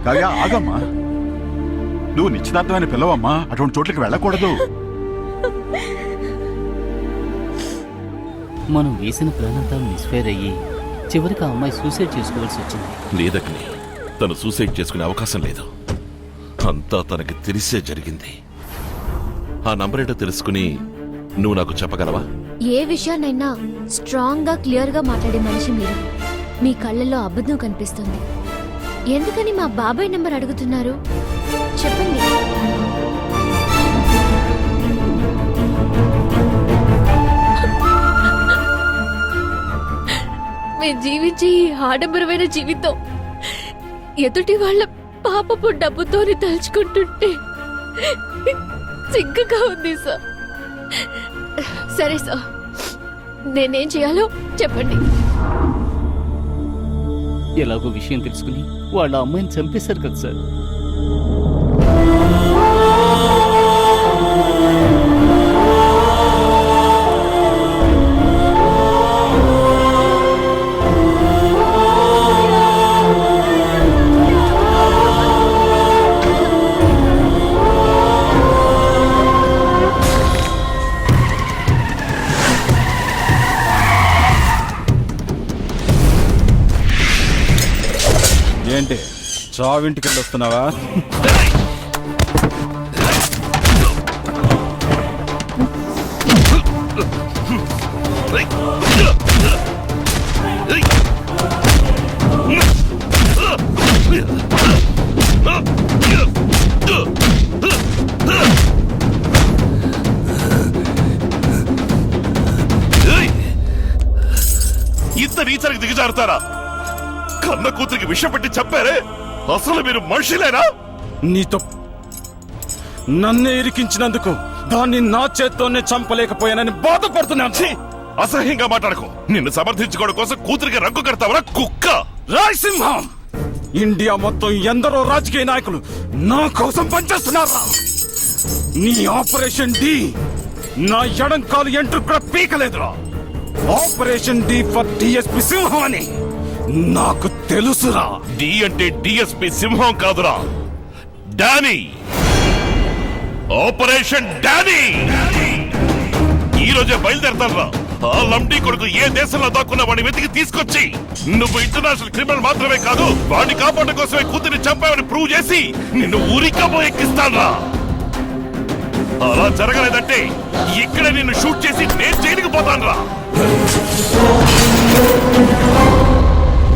కావ్య ఆగమ్మా, నువ్వు నిశ్చితార్థమైన పిల్లవమ్మా, అటువంటి చోట్లకి వెళ్ళకూడదు. మనం వేసిన ప్లాన్ అంతా మిస్ఫైర్ అయ్యి చివరికి ఆ అమ్మాయి సూసైడ్ చేసుకోవాల్సి వచ్చింది. లేదగ్ని, తను సూసైడ్ చేసుకునే అవకాశం లేదు. అంతా తనకి తెలిసే జరిగింది. ఆ నంబర్ ఏంటో తెలుసుకుని నువ్వు నాకు చెప్పగలవా? ఏ విషయాన్నైనా స్ట్రాంగ్ గా క్లియర్ గా మాట్లాడే మనిషి మీరు. మీ కళ్ళల్లో అబద్ధం కనిపిస్తుంది. ఎందుకని మా బాబాయ్ నెంబర్ అడుగుతున్నారు? చెప్పండి. మేము జీవించే ఈ ఆడంబరమైన జీవితం ఎదుటి వాళ్ళ పాపపు డబ్బుతోని తలుచుకుంటుంటే సిగ్గుగా ఉంది సార్. సరే సార్, నేనేం చేయాలో చెప్పండి. ఎలాగో విషయం తెలుసుకుని వాళ్ళ అమ్మాయిని చంపేశారు కదా సార్. ఏంటి చావింటికి వెళ్ళి వస్తున్నావా? ఇంత నీచరికి దిగజారుతారా? కన్న కూతురికి విషం పెట్టి చెప్పారే, అసలు మీరు మనుషులేనా? నీతో నన్నే ఇరికించినందుకు దాన్ని నా చేత్తోనే చంపలేకపోయానని బాధపడుతున్నాను. అసహ్యంగా మాట్లాడకు. నిన్ను సమర్థించుకోవడం కోసం కూతురికి రంగు కడతావరా కుక్క? రాయసింహం, ఇండియా మొత్తం ఎందరో రాజకీయ నాయకులు నా కోసం పనిచేస్తున్నారా? నీ ఆపరేషన్ డి నా ఎడంకాలు ఎంట్రు కూడా పీకలేదురా. ఆపరేషన్ డి ఫర్ డిఎస్పి సింహం అని నాకు తెలుసురా. డి అంటే డిఎస్పి సింహం కాదురా, డానీ. ఆపరేషన్ డానీ ఈ రోజే బయలుదేరతారా. ఆ లంబడి కొడుకు ఏ దేశంలో దాక్కున్న వాడిని వెతికి తీసుకొచ్చి నువ్వు ఇంటర్నేషనల్ క్రిమినల్ మాత్రమే కాదు, వాడిని కాపాడడం కోసమే కూతురిని చంపావని ప్రూవ్ చేసి నిన్ను ఊరికబో ఎక్కిస్తాన్రా. అలా జరగలేదంటే ఇక్కడే నిన్ను షూట్ చేసి నేను జైలుకి పోతాన్రా.